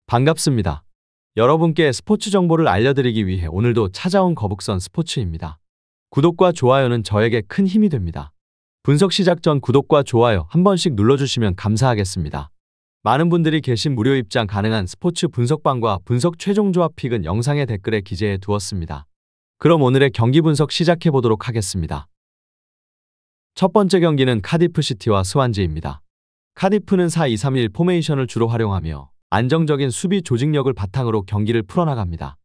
반갑습니다. 여러분께 스포츠 정보를 알려드리기 위해 오늘도 찾아온 거북선 스포츠입니다. 구독과 좋아요는 저에게 큰 힘이 됩니다. 분석 시작 전 구독과 좋아요 한 번씩 눌러주시면 감사하겠습니다. 많은 분들이 계신 무료 입장 가능한 스포츠 분석방과 분석 최종 조합 픽은 영상의 댓글에 기재해 두었습니다. 그럼 오늘의 경기 분석 시작해 보도록 하겠습니다. 첫 번째 경기는 카디프 시티와 스완지입니다. 카디프는 4-2-3-1 포메이션을 주로 활용하며 안정적인 수비 조직력을 바탕으로 경기를 풀어나갑니다.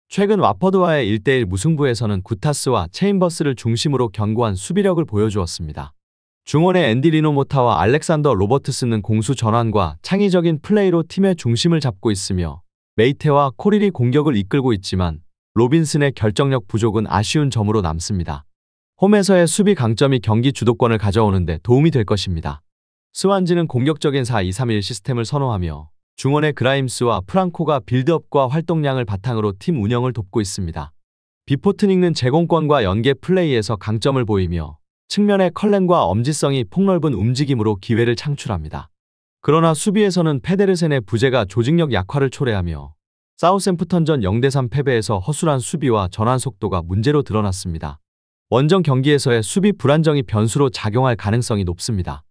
최근 와퍼드와의 1대1 무승부에서는 구타스와 체인버스를 중심으로 견고한 수비력을 보여주었습니다. 중원의 앤디 리노모타와 알렉산더 로버트슨은 공수 전환과 창의적인 플레이로 팀의 중심을 잡고 있으며 메이테와 코릴이 공격을 이끌고 있지만 로빈슨의 결정력 부족은 아쉬운 점으로 남습니다. 홈에서의 수비 강점이 경기 주도권을 가져오는데 도움이 될 것입니다. 스완지는 공격적인 4-2-3-1 시스템을 선호하며 중원의 그라임스와 프랑코가 빌드업과 활동량을 바탕으로 팀 운영을 돕고 있습니다. 비포트닝은 제공권과 연계 플레이에서 강점을 보이며 측면의 컬렌과 엄지성이 폭넓은 움직임으로 기회를 창출합니다. 그러나 수비에서는 페데르센의 부재가 조직력 약화를 초래하며 사우샘프턴전 0대3 패배에서 허술한 수비와 전환 속도가 문제로 드러났습니다. 원정 경기에서의 수비 불안정이 변수로 작용할 가능성이 높습니다.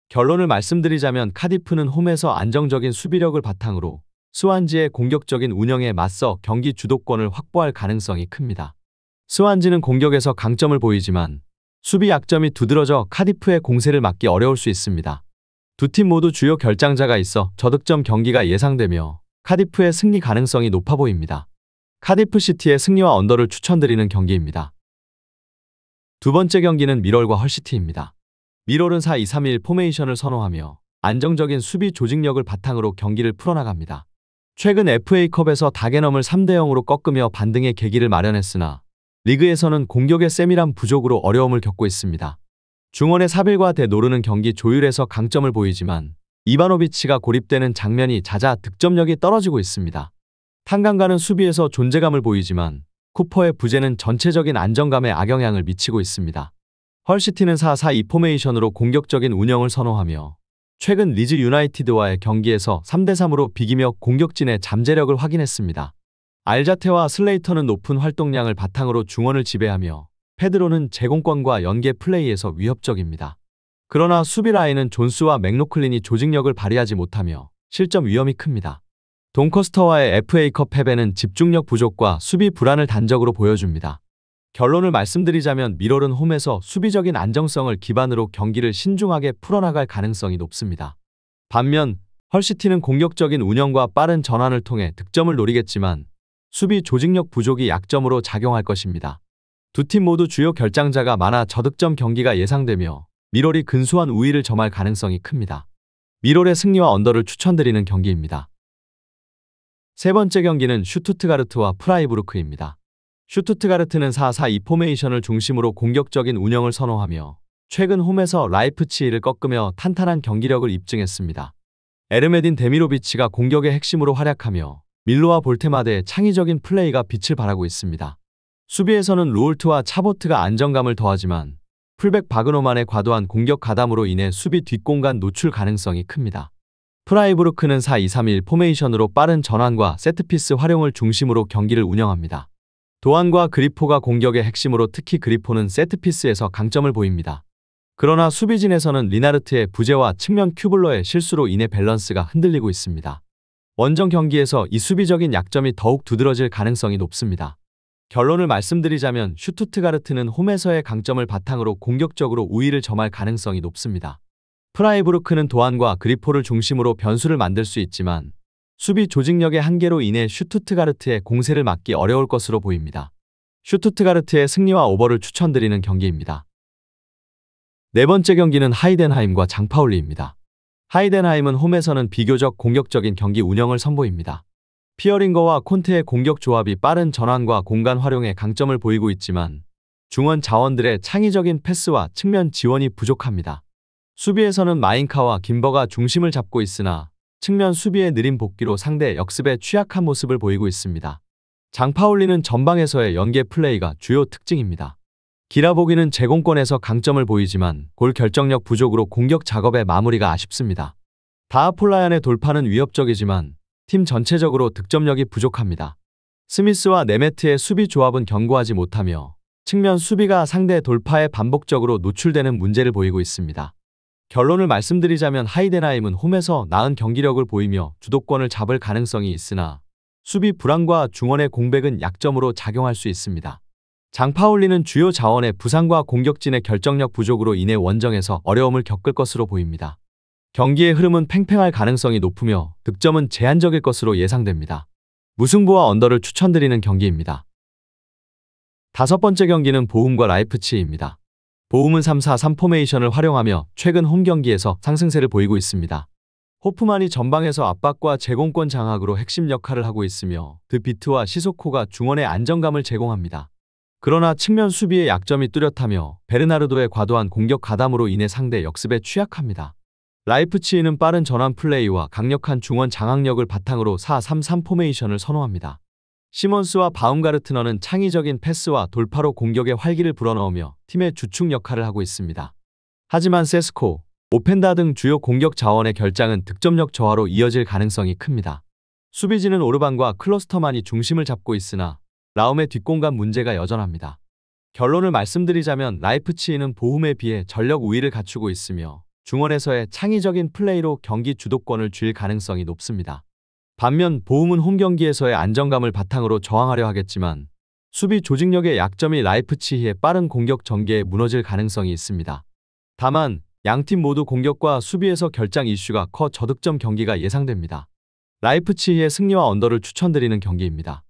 결론을 말씀드리자면 카디프는 홈에서 안정적인 수비력을 바탕으로 스완지의 공격적인 운영에 맞서 경기 주도권을 확보할 가능성이 큽니다. 스완지는 공격에서 강점을 보이지만 수비 약점이 두드러져 카디프의 공세를 막기 어려울 수 있습니다. 두 팀 모두 주요 결장자가 있어 저득점 경기가 예상되며 카디프의 승리 가능성이 높아 보입니다. 카디프 시티의 승리와 언더를 추천드리는 경기입니다. 두 번째 경기는 미럴과 헐시티입니다. 미럴은 4-2-3-1 포메이션을 선호하며 안정적인 수비 조직력을 바탕으로 경기를 풀어나갑니다. 최근 FA컵에서 다게넘을 3대0으로 꺾으며 반등의 계기를 마련했으나 리그에서는 공격의 세밀한 부족으로 어려움을 겪고 있습니다. 중원의 사빌과 대 노르는 경기 조율에서 강점을 보이지만 이바노비치가 고립되는 장면이 잦아 득점력이 떨어지고 있습니다. 탄강가는 수비에서 존재감을 보이지만 쿠퍼의 부재는 전체적인 안정감에 악영향을 미치고 있습니다. 헐시티는 4-4-2 포메이션으로 공격적인 운영을 선호하며 최근 리즈 유나이티드와의 경기에서 3대3으로 비기며 공격진의 잠재력을 확인했습니다. 알자테와 슬레이터는 높은 활동량을 바탕으로 중원을 지배하며 페드로는 제공권과 연계 플레이에서 위협적입니다. 그러나 수비 라인은 존스와 맥로클린이 조직력을 발휘하지 못하며 실점 위험이 큽니다. 돈커스터와의 FA컵 패배는 집중력 부족과 수비 불안을 단적으로 보여줍니다. 결론을 말씀드리자면 미럴은 홈에서 수비적인 안정성을 기반으로 경기를 신중하게 풀어나갈 가능성이 높습니다. 반면 헐시티는 공격적인 운영과 빠른 전환을 통해 득점을 노리겠지만 수비 조직력 부족이 약점으로 작용할 것입니다. 두 팀 모두 주요 결장자가 많아 저득점 경기가 예상되며 미럴이 근소한 우위를 점할 가능성이 큽니다. 미럴의 승리와 언더를 추천드리는 경기입니다. 세 번째 경기는 슈투트가르트와 프라이부르크입니다. 슈투트가르트는 4-4-2 포메이션을 중심으로 공격적인 운영을 선호하며 최근 홈에서 라이프치히를 꺾으며 탄탄한 경기력을 입증했습니다. 에르메딘 데미로비치가 공격의 핵심으로 활약하며 밀로와 볼테마데의 창의적인 플레이가 빛을 발하고 있습니다. 수비에서는 루올트와 차보트가 안정감을 더하지만 풀백 바그노만의 과도한 공격 가담으로 인해 수비 뒷공간 노출 가능성이 큽니다. 프라이부르크는 4-2-3-1 포메이션으로 빠른 전환과 세트피스 활용을 중심으로 경기를 운영합니다. 도안과 그리포가 공격의 핵심으로 특히 그리포는 세트피스에서 강점을 보입니다. 그러나 수비진에서는 리나르트의 부재와 측면 큐블러의 실수로 인해 밸런스가 흔들리고 있습니다. 원정 경기에서 이 수비적인 약점이 더욱 두드러질 가능성이 높습니다. 결론을 말씀드리자면 슈투트가르트는 홈에서의 강점을 바탕으로 공격적으로 우위를 점할 가능성이 높습니다. 프라이부르크는 도안과 그리포를 중심으로 변수를 만들 수 있지만 수비 조직력의 한계로 인해 슈투트가르트의 공세를 막기 어려울 것으로 보입니다. 슈투트가르트의 승리와 오버를 추천드리는 경기입니다. 네 번째 경기는 하이덴하임과 장파울리입니다. 하이덴하임은 홈에서는 비교적 공격적인 경기 운영을 선보입니다. 피어링거와 콘테의 공격 조합이 빠른 전환과 공간 활용에 강점을 보이고 있지만 중원 자원들의 창의적인 패스와 측면 지원이 부족합니다. 수비에서는 마인카와 김버가 중심을 잡고 있으나 측면 수비의 느린 복귀로 상대 역습에 취약한 모습을 보이고 있습니다. 장파울리는 전방에서의 연계 플레이가 주요 특징입니다. 기라보기는 제공권에서 강점을 보이지만 골 결정력 부족으로 공격 작업의 마무리가 아쉽습니다. 다하폴라얀의 돌파는 위협적이지만 팀 전체적으로 득점력이 부족합니다. 스미스와 네메트의 수비 조합은 견고하지 못하며 측면 수비가 상대 돌파에 반복적으로 노출되는 문제를 보이고 있습니다. 결론을 말씀드리자면 하이덴하임은 홈에서 나은 경기력을 보이며 주도권을 잡을 가능성이 있으나 수비 불안과 중원의 공백은 약점으로 작용할 수 있습니다. 장파올리는 주요 자원의 부상과 공격진의 결정력 부족으로 인해 원정에서 어려움을 겪을 것으로 보입니다. 경기의 흐름은 팽팽할 가능성이 높으며 득점은 제한적일 것으로 예상됩니다. 무승부와 언더를 추천드리는 경기입니다. 다섯 번째 경기는 보훔과 라이프치히입니다. 보훔은 3-4-3 포메이션을 활용하며 최근 홈 경기에서 상승세를 보이고 있습니다. 호프만이 전방에서 압박과 제공권 장악으로 핵심 역할을 하고 있으며 드 비트와 시소코가 중원의 안정감을 제공합니다. 그러나 측면 수비의 약점이 뚜렷하며 베르나르도의 과도한 공격 가담으로 인해 상대 역습에 취약합니다. 라이프치히는 빠른 전환 플레이와 강력한 중원 장악력을 바탕으로 4-3-3 포메이션을 선호합니다. 시몬스와 바움가르트너는 창의적인 패스와 돌파로 공격의 활기를 불어넣으며 팀의 주축 역할을 하고 있습니다. 하지만 세스코, 오펜다 등 주요 공격 자원의 결장은 득점력 저하로 이어질 가능성이 큽니다. 수비진은 오르반과 클로스터만이 중심을 잡고 있으나 라움의 뒷공간 문제가 여전합니다. 결론을 말씀드리자면 라이프치히는 보훔에 비해 전력 우위를 갖추고 있으며 중원에서의 창의적인 플레이로 경기 주도권을 쥘 가능성이 높습니다. 반면 보훔은 홈 경기에서의 안정감을 바탕으로 저항하려 하겠지만 수비 조직력의 약점이 라이프치히의 빠른 공격 전개에 무너질 가능성이 있습니다. 다만 양팀 모두 공격과 수비에서 결장 이슈가 커 저득점 경기가 예상됩니다. 라이프치히의 승리와 언더를 추천드리는 경기입니다.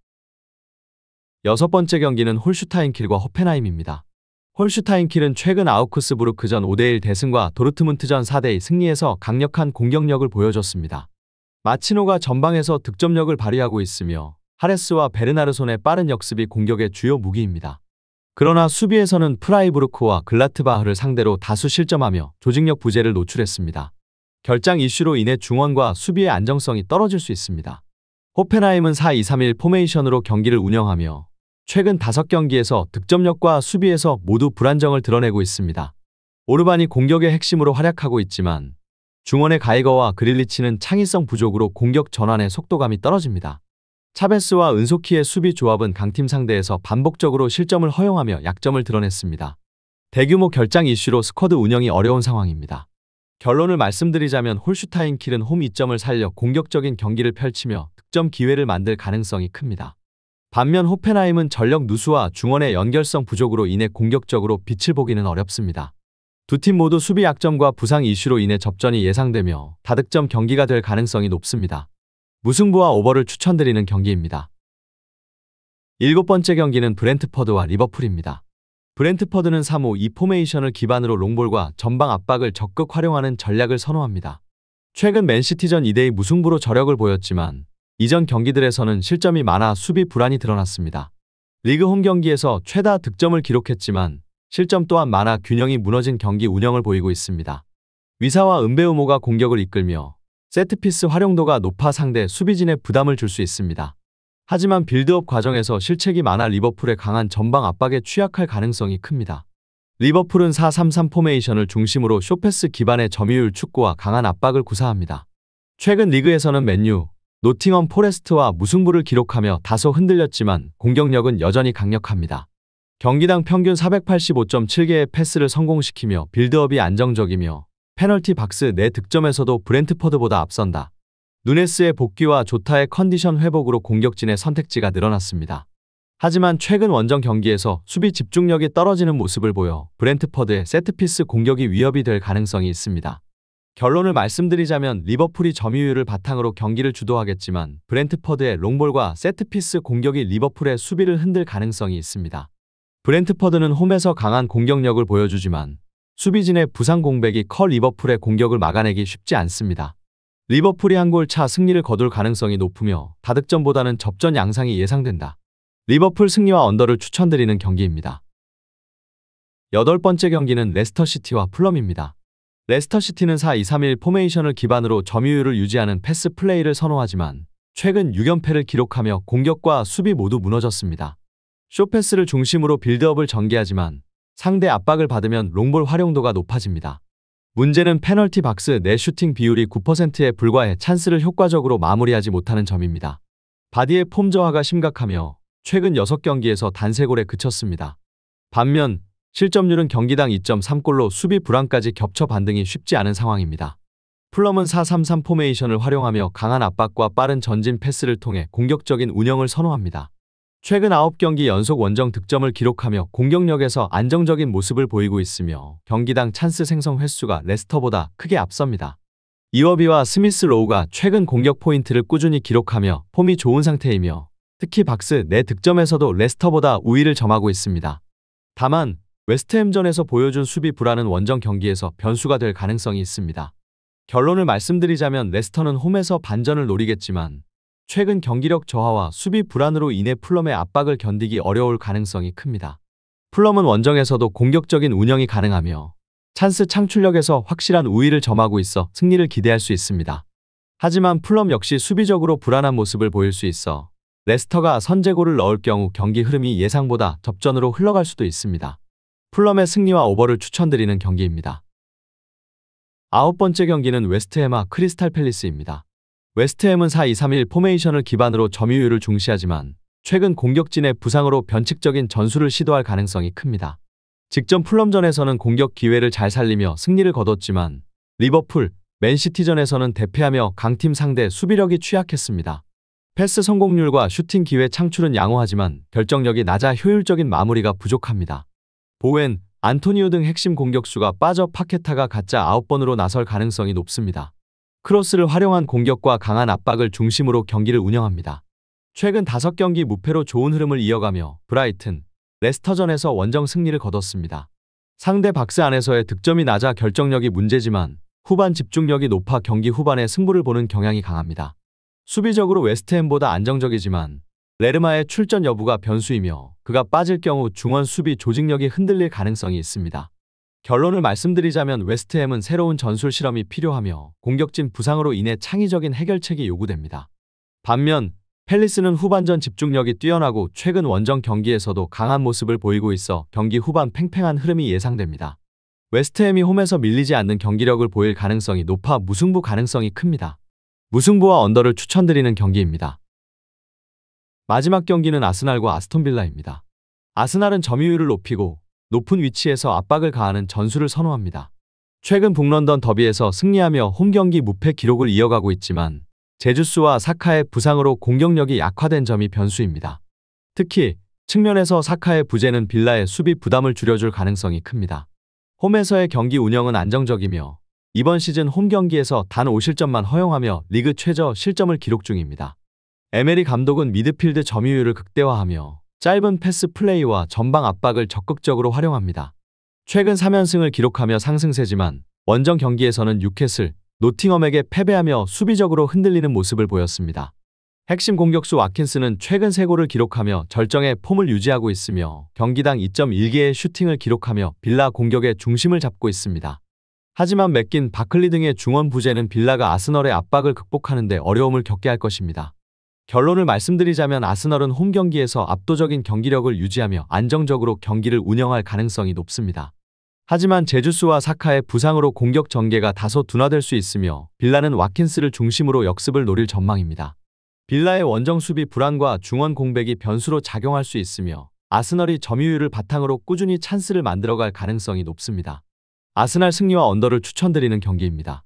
여섯 번째 경기는 홀슈타인킬과 호펜하임입니다. 홀슈타인킬은 최근 아우크스부르크전 5대1 대승과 도르트문트전 4대2 승리에서 강력한 공격력을 보여줬습니다. 마치노가 전방에서 득점력을 발휘하고 있으며 하레스와 베르나르손의 빠른 역습이 공격의 주요 무기입니다. 그러나 수비에서는 프라이부르크와 글라트바흐를 상대로 다수 실점하며 조직력 부재를 노출했습니다. 결장 이슈로 인해 중원과 수비의 안정성이 떨어질 수 있습니다. 호펜하임은 4-2-3-1 포메이션으로 경기를 운영하며 최근 5경기에서 득점력과 수비에서 모두 불안정을 드러내고 있습니다. 오르반이 공격의 핵심으로 활약하고 있지만 중원의 가이거와 그릴리치는 창의성 부족으로 공격 전환의 속도감이 떨어집니다. 차베스와 은소키의 수비 조합은 강팀 상대에서 반복적으로 실점을 허용하며 약점을 드러냈습니다. 대규모 결장 이슈로 스쿼드 운영이 어려운 상황입니다. 결론을 말씀드리자면 홀슈타인킬은 홈 이점을 살려 공격적인 경기를 펼치며 득점 기회를 만들 가능성이 큽니다. 반면 호펜하임은 전력 누수와 중원의 연결성 부족으로 인해 공격적으로 빛을 보기는 어렵습니다. 두 팀 모두 수비 약점과 부상 이슈로 인해 접전이 예상되며 다득점 경기가 될 가능성이 높습니다. 무승부와 오버를 추천드리는 경기입니다. 일곱 번째 경기는 브렌트퍼드와 리버풀입니다. 브렌트퍼드는 3-5-2 포메이션을 기반으로 롱볼과 전방 압박을 적극 활용하는 전략을 선호합니다. 최근 맨시티전 2대2 무승부로 저력을 보였지만 이전 경기들에서는 실점이 많아 수비 불안이 드러났습니다. 리그 홈 경기에서 최다 득점을 기록했지만 실점 또한 많아 균형이 무너진 경기 운영을 보이고 있습니다. 위사와 은베우모가 공격을 이끌며 세트피스 활용도가 높아 상대 수비진에 부담을 줄 수 있습니다. 하지만 빌드업 과정에서 실책이 많아 리버풀의 강한 전방 압박에 취약할 가능성이 큽니다. 리버풀은 4-3-3 포메이션을 중심으로 쇼패스 기반의 점유율 축구와 강한 압박을 구사합니다. 최근 리그에서는 맨유, 노팅엄 포레스트와 무승부를 기록하며 다소 흔들렸지만 공격력은 여전히 강력합니다. 경기당 평균 485.7개의 패스를 성공시키며 빌드업이 안정적이며 페널티 박스 내 득점에서도 브렌트퍼드보다 앞선다. 누네스의 복귀와 조타의 컨디션 회복으로 공격진의 선택지가 늘어났습니다. 하지만 최근 원정 경기에서 수비 집중력이 떨어지는 모습을 보여 브렌트퍼드의 세트피스 공격이 위협이 될 가능성이 있습니다. 결론을 말씀드리자면 리버풀이 점유율을 바탕으로 경기를 주도하겠지만 브렌트퍼드의 롱볼과 세트피스 공격이 리버풀의 수비를 흔들 가능성이 있습니다. 브렌트퍼드는 홈에서 강한 공격력을 보여주지만 수비진의 부상 공백이 커 리버풀의 공격을 막아내기 쉽지 않습니다. 리버풀이 한 골 차 승리를 거둘 가능성이 높으며 다득점보다는 접전 양상이 예상된다. 리버풀 승리와 언더를 추천드리는 경기입니다. 여덟 번째 경기는 레스터시티와 풀럼입니다. 레스터시티는 4-2-3-1 포메이션을 기반으로 점유율을 유지하는 패스 플레이를 선호하지만 최근 6연패를 기록하며 공격과 수비 모두 무너졌습니다. 쇼패스를 중심으로 빌드업을 전개하지만 상대 압박을 받으면 롱볼 활용도가 높아집니다. 문제는 페널티 박스 내 슈팅 비율이 9%에 불과해 찬스를 효과적으로 마무리하지 못하는 점입니다. 바디의 폼 저하가 심각하며 최근 6경기에서 단 3골에 그쳤습니다. 반면 실점률은 경기당 2.3골로 수비 불안까지 겹쳐 반등이 쉽지 않은 상황입니다. 풀럼은 4-3-3 포메이션을 활용하며 강한 압박과 빠른 전진 패스를 통해 공격적인 운영을 선호합니다. 최근 9경기 연속 원정 득점을 기록하며 공격력에서 안정적인 모습을 보이고 있으며 경기당 찬스 생성 횟수가 레스터보다 크게 앞섭니다. 이워비와 스미스 로우가 최근 공격 포인트를 꾸준히 기록하며 폼이 좋은 상태이며 특히 박스 내 득점에서도 레스터보다 우위를 점하고 있습니다. 다만 웨스트햄전에서 보여준 수비 불안은 원정 경기에서 변수가 될 가능성이 있습니다. 결론을 말씀드리자면 레스터는 홈에서 반전을 노리겠지만 최근 경기력 저하와 수비 불안으로 인해 풀럼의 압박을 견디기 어려울 가능성이 큽니다. 풀럼은 원정에서도 공격적인 운영이 가능하며 찬스 창출력에서 확실한 우위를 점하고 있어 승리를 기대할 수 있습니다. 하지만 풀럼 역시 수비적으로 불안한 모습을 보일 수 있어 레스터가 선제골을 넣을 경우 경기 흐름이 예상보다 접전으로 흘러갈 수도 있습니다. 풀럼의 승리와 오버를 추천드리는 경기입니다. 9번째 경기는 웨스트햄과 크리스탈 팰리스입니다. 웨스트햄은 4-2-3-1 포메이션을 기반으로 점유율을 중시하지만 최근 공격진의 부상으로 변칙적인 전술을 시도할 가능성이 큽니다. 직전 풀럼전에서는 공격 기회를 잘 살리며 승리를 거뒀지만 리버풀, 맨시티전에서는 대패하며 강팀 상대 수비력이 취약했습니다. 패스 성공률과 슈팅 기회 창출은 양호하지만 결정력이 낮아 효율적인 마무리가 부족합니다. 보웬, 안토니오 등 핵심 공격수가 빠져 파케타가 가짜 9번으로 나설 가능성이 높습니다. 크로스를 활용한 공격과 강한 압박을 중심으로 경기를 운영합니다. 최근 5경기 무패로 좋은 흐름을 이어가며 브라이튼, 레스터전에서 원정 승리를 거뒀습니다. 상대 박스 안에서의 득점이 낮아 결정력이 문제지만 후반 집중력이 높아 경기 후반에 승부를 보는 경향이 강합니다. 수비적으로 웨스트햄보다 안정적이지만 레르마의 출전 여부가 변수이며 그가 빠질 경우 중원 수비 조직력이 흔들릴 가능성이 있습니다. 결론을 말씀드리자면 웨스트햄은 새로운 전술 실험이 필요하며 공격진 부상으로 인해 창의적인 해결책이 요구됩니다. 반면 팰리스는 후반전 집중력이 뛰어나고 최근 원정 경기에서도 강한 모습을 보이고 있어 경기 후반 팽팽한 흐름이 예상됩니다. 웨스트햄이 홈에서 밀리지 않는 경기력을 보일 가능성이 높아 무승부 가능성이 큽니다. 무승부와 언더를 추천드리는 경기입니다. 마지막 경기는 아스날과 아스톤빌라입니다. 아스날은 점유율을 높이고 높은 위치에서 압박을 가하는 전술을 선호합니다. 최근 북런던 더비에서 승리하며 홈경기 무패 기록을 이어가고 있지만 제주스와 사카의 부상으로 공격력이 약화된 점이 변수입니다. 특히 측면에서 사카의 부재는 빌라의 수비 부담을 줄여줄 가능성이 큽니다. 홈에서의 경기 운영은 안정적이며 이번 시즌 홈경기에서 단 5실점만 허용하며 리그 최저 실점을 기록 중입니다. 에메리 감독은 미드필드 점유율을 극대화하며 짧은 패스 플레이와 전방 압박을 적극적으로 활용합니다. 최근 3연승을 기록하며 상승세지만 원정 경기에서는 뉴캐슬, 노팅엄에게 패배하며 수비적으로 흔들리는 모습을 보였습니다. 핵심 공격수 와킨스는 최근 3골을 기록하며 절정의 폼을 유지하고 있으며 경기당 2.1개의 슈팅을 기록하며 빌라 공격의 중심을 잡고 있습니다. 하지만 맥긴, 바클리 등의 중원 부재는 빌라가 아스널의 압박을 극복하는 데 어려움을 겪게 할 것입니다. 결론을 말씀드리자면 아스널은 홈경기에서 압도적인 경기력을 유지하며 안정적으로 경기를 운영할 가능성이 높습니다. 하지만 제주스와 사카의 부상으로 공격 전개가 다소 둔화될 수 있으며 빌라는 와킨스를 중심으로 역습을 노릴 전망입니다. 빌라의 원정 수비 불안과 중원 공백이 변수로 작용할 수 있으며 아스널이 점유율을 바탕으로 꾸준히 찬스를 만들어갈 가능성이 높습니다. 아스날 승리와 언더를 추천드리는 경기입니다.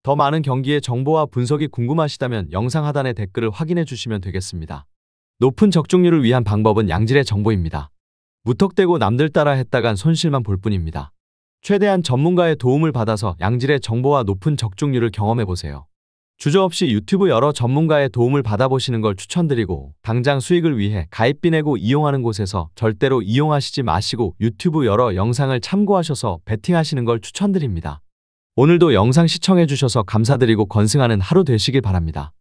더 많은 경기의 정보와 분석이 궁금하시다면 영상 하단의 댓글을 확인해 주시면 되겠습니다. 높은 적중률을 위한 방법은 양질의 정보입니다. 무턱대고 남들 따라 했다간 손실만 볼 뿐입니다. 최대한 전문가의 도움을 받아서 양질의 정보와 높은 적중률을 경험해보세요. 주저없이 유튜브 여러 전문가의 도움을 받아보시는 걸 추천드리고 당장 수익을 위해 가입비 내고 이용하는 곳에서 절대로 이용하시지 마시고 유튜브 여러 영상을 참고하셔서 베팅하시는 걸 추천드립니다. 오늘도 영상 시청해주셔서 감사드리고 건승하는 하루 되시길 바랍니다.